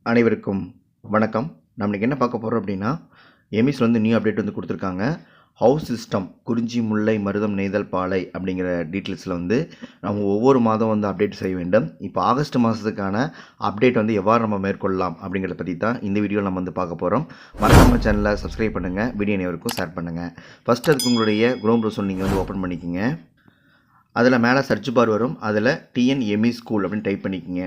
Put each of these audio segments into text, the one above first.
அனைவருக்கும் வணக்கம். நம்ம இன்னைக்கு என்ன பார்க்க போகிறோம் அப்படின்னா, எமிஸ்ல வந்து நியூ அப்டேட் வந்து கொடுத்துருக்காங்க. ஹவுஸ் சிஸ்டம் குறிஞ்சி, முல்லை, மருதம், நெய்தல், பாலை அப்படிங்கிற டீட்டெயில்ஸில் வந்து நம்ம ஒவ்வொரு மாதம் வந்து அப்டேட் செய்ய வேண்டும். இப்போ ஆகஸ்ட் மாதத்துக்கான அப்டேட் வந்து எவ்வாறு நம்ம மேற்கொள்ளலாம் அப்படிங்கிறத பற்றி தான் இந்த வீடியோவில் நம்ம வந்து பார்க்க போகிறோம். மறக்காம சேனலை சப்ஸ்கிரைப் பண்ணுங்கள், வீடியோ அனைவருக்கும் ஷேர் பண்ணுங்கள். ஃபஸ்ட்டு அதுக்கு உங்களுடைய குரோம் ப்ரௌசர் நீங்கள் வந்து ஓப்பன் பண்ணிக்கிங்க. அதில் மேலே சர்ச் பார் வரும். அதில் டிஎன்எம்இ ஸ்கூல் அப்படின்னு டைப் பண்ணிக்கோங்க.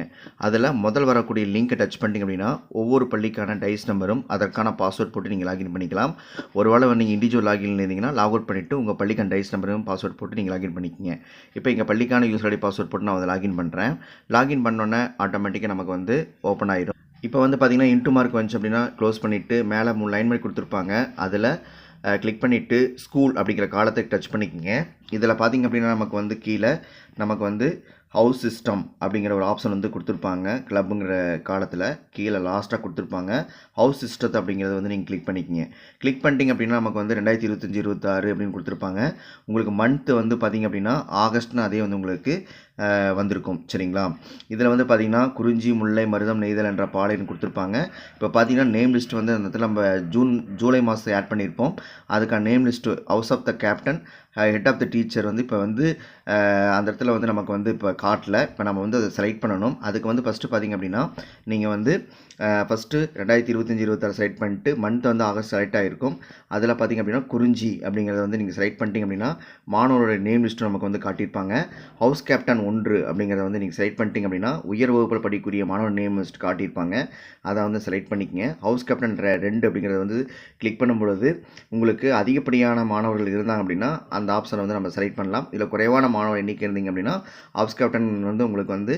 அதில் முதல் வரக்கூடிய லிங்க்கை டச் பண்ணிங்க அப்படின்னா ஒவ்வொரு பள்ளிக்கான டைஸ் நம்பரும் அதற்கான பாஸ்வேர்ட் போட்டு நீங்கள் லாகின் பண்ணிக்கலாம். ஒருவேளை நீங்கள் இண்டிவிஜுவல் லாகின் இருந்தீங்கன்னா லாக் அவுட் பண்ணிவிட்டு உங்கள் பள்ளிக்கான டைஸ் நம்பரும் பாஸ்வேர்ட் போட்டு நீங்கள் லாகின் பண்ணிக்கோங்க. இப்போ எங்கள் பள்ளிக்கான யூசர் ஐடி பாஸ்வேர்ட் போட்டு நான் அதை லாகின் பண்ணுறேன். லாகின் பண்ணோன்னே ஆட்டோமேட்டிக்காக நமக்கு வந்து ஓப்பன் ஆயிடும். இப்போ வந்து பார்த்திங்கன்னா இன்ட்டு மார்க் வந்துச்சு அப்படின்னா க்ளோஸ் பண்ணிவிட்டு மேலே 3 லைன் மாதிரி கொடுத்துருப்பாங்க. அதில் கிளிக் பண்ணிவிட்டு ஸ்கூல் அப்படிங்கிற காலத்தை டச் பண்ணிக்கோங்க. இதில் பார்த்திங்க அப்படின்னா நமக்கு வந்து கீழே நமக்கு வந்து ஹவுஸ் சிஸ்டம் அப்படிங்கிற ஒரு ஆப்ஷன் வந்து கொடுத்துருப்பாங்க. கிளப்புங்கிற காலத்தில் கீழே லாஸ்ட்டாக கொடுத்துருப்பாங்க ஹவுஸ் சிஸ்டத்தை அப்படிங்கிறத வந்து நீங்கள் கிளிக் பண்ணிக்கிங்க. கிளிக் பண்ணிட்டீங்க அப்படின்னா நமக்கு வந்து 2025-26 அப்படின்னு கொடுத்துருப்பாங்க. உங்களுக்கு மந்த்து வந்து பார்த்திங்க அப்படின்னா ஆகஸ்ட்னு அதே வந்து உங்களுக்கு வந்திருக்கும். சரிங்களா? இதில் வந்து பார்த்திங்கன்னா குறிஞ்சி, முல்லை, மருதம், நெய்தல் என்ற பாலைன்னு கொடுத்துருப்பாங்க. இப்போ பார்த்திங்கன்னா நேம் லிஸ்ட் வந்து அந்த இடத்துல நம்ம ஜூலை மாதம் ஆட் பண்ணியிருப்போம். அதுக்கான name list house of the captain, head of the teacher வந்து இப்போ வந்து அந்த இடத்துல வந்து நமக்கு வந்து இப்போ காட்டல. இப்போ நம்ம வந்து அதை செலக்ட் பண்ணணும். அதுக்கு வந்து ஃபஸ்ட்டு பார்த்திங்க அப்படின்னா நீங்கள் வந்து ஃபஸ்ட்டு 2025-26 செலக்ட் பண்ணிட்டு மந்த் வந்து ஆகஸ்ட் செலக்ட் ஆகிருக்கும். அதில் பார்த்திங்க அப்படின்னா குறிஞ்சி அப்படிங்கிறத வந்து நீங்கள் செலக்ட் பண்ணிட்டீங்க அப்படின்னா மாணவரோட நேம் லிஸ்ட்டு நமக்கு வந்து காட்டியிருப்பாங்க. ஹவுஸ் கேப்டன் 1 அப்படிங்கிறத வந்து நீங்கள் செலக்ட் பண்ணிட்டீங்க அப்படின்னா உயர் வகுப்பில் படிக்கக்கூடிய மாணவர் நேம் லிஸ்ட் காட்டியிருப்பாங்க. அதை வந்து செலக்ட் பண்ணிக்கங்க. ஹவுஸ் கேப்டன் 2 அப்படிங்கிறத வந்து கிளிக் பண்ணும்பொழுது உங்களுக்கு அதிகப்படியான மாணவர்கள் இருந்தாங்க அப்படின்னா அந்த ஆப்ஷனை வந்து நம்ம செலக்ட் பண்ணலாம். இதில் குறைவான மாணவர் எண்ணிக்கை இருந்தீங்க அப்படின்னா ஹவுஸ் கேப்டன் வந்து உங்களுக்கு வந்து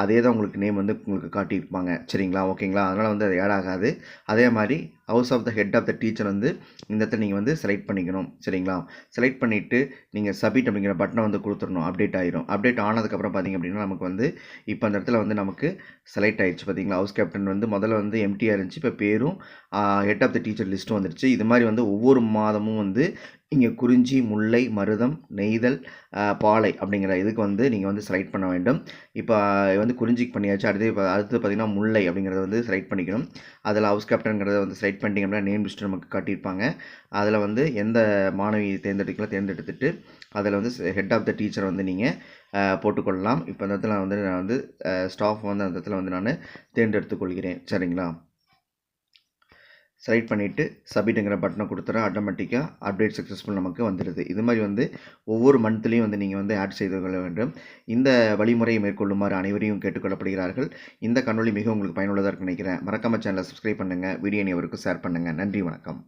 அதே தான் உங்களுக்கு நேம் வந்து உங்களுக்கு காட்டியிருப்பாங்க. சரிங்களா? ஓகேங்களா? அதனால் வந்து அது ஆட் ஆகாது. அதே மாதிரி house of the head of the teacher வந்து இந்த இடத்துல நீங்கள் வந்து செலக்ட் பண்ணிக்கணும். சரிங்களா? செலக்ட் பண்ணிவிட்டு நீங்கள் சப்மிட் அப்படிங்கிற பட்டனை வந்து கொடுத்துடணும். அப்டேட் ஆயிரும். அப்டேட் ஆனதுக்கப்புறம் பார்த்திங்க அப்படின்னா நமக்கு வந்து இப்போ அந்த இடத்துல வந்து நமக்கு செலக்ட் ஆயிடுச்சு. பார்த்திங்களா? ஹவுஸ் கேப்டன் வந்து முதல்ல வந்து எம்டிஆர் இருந்துச்சு. இப்போ பேரும் ஹெட் ஆஃப் த டீச்சர் லிஸ்ட்டும் வந்துடுச்சு. இது மாதிரி வந்து ஒவ்வொரு மாதமும் வந்து இங்கே குறிஞ்சி, முல்லை, மருதம், நெய்தல், பாலை அப்படிங்கிற இதுக்கு வந்து நீங்கள் வந்து செலக்ட் பண்ண வேண்டும். இப்போ வந்து குறிஞ்சிக்கு பண்ணியாச்சு. அடுத்து பார்த்திங்கன்னா முல்லை அப்படிங்கிறத வந்து செலக்ட் பண்ணிக்கணும். அதில் ஹவுஸ் கேப்டனுங்கிறத வந்து செலக்ட் பண்ணிட்டீங்க அப்படின்னா நேம் லிஸ்ட்டு நமக்கு காட்டியிருப்பாங்க. அதில் வந்து எந்த மாணவி தேர்ந்தெடுத்துட்டு அதில் வந்து ஹெட் ஆஃப் த டீச்சரை வந்து நீங்கள் போட்டுக்கொள்ளலாம். இப்போ அந்த இடத்துல நான் வந்து ஸ்டாஃப் வந்து அந்த இடத்துல வந்து நான் தேர்ந்தெடுத்துக்கொள்கிறேன். சரிங்களா? செலக்ட் பண்ணிவிட்டு சப்மிட்டுங்கிற பட்டனை கொடுத்துறேன். ஆட்டோமேட்டிக்காக அப்டேட் சக்ஸஸ்ஃபுல் நமக்கு வந்துடுது. இது மாதிரி வந்து ஒவ்வொரு மந்த்லேயும் வந்து நீங்கள் வந்து ஆட் செய்து கொள்ள வேண்டும். இந்த வழிமுறையை மேற்கொள்ளுமாறு அனைவரையும் கேட்டுக்கொள்ளப்படுகிறார்கள். இந்த காணொளி மிக உங்களுக்கு பயனுள்ளதாக இருக்குன்னு நினைக்கிறேன். மறக்காம சேனலை சப்ஸ்கிரைப் பண்ணுங்கள், வீடியோ அனைவருக்கும் ஷேர் பண்ணுங்கள். நன்றி, வணக்கம்.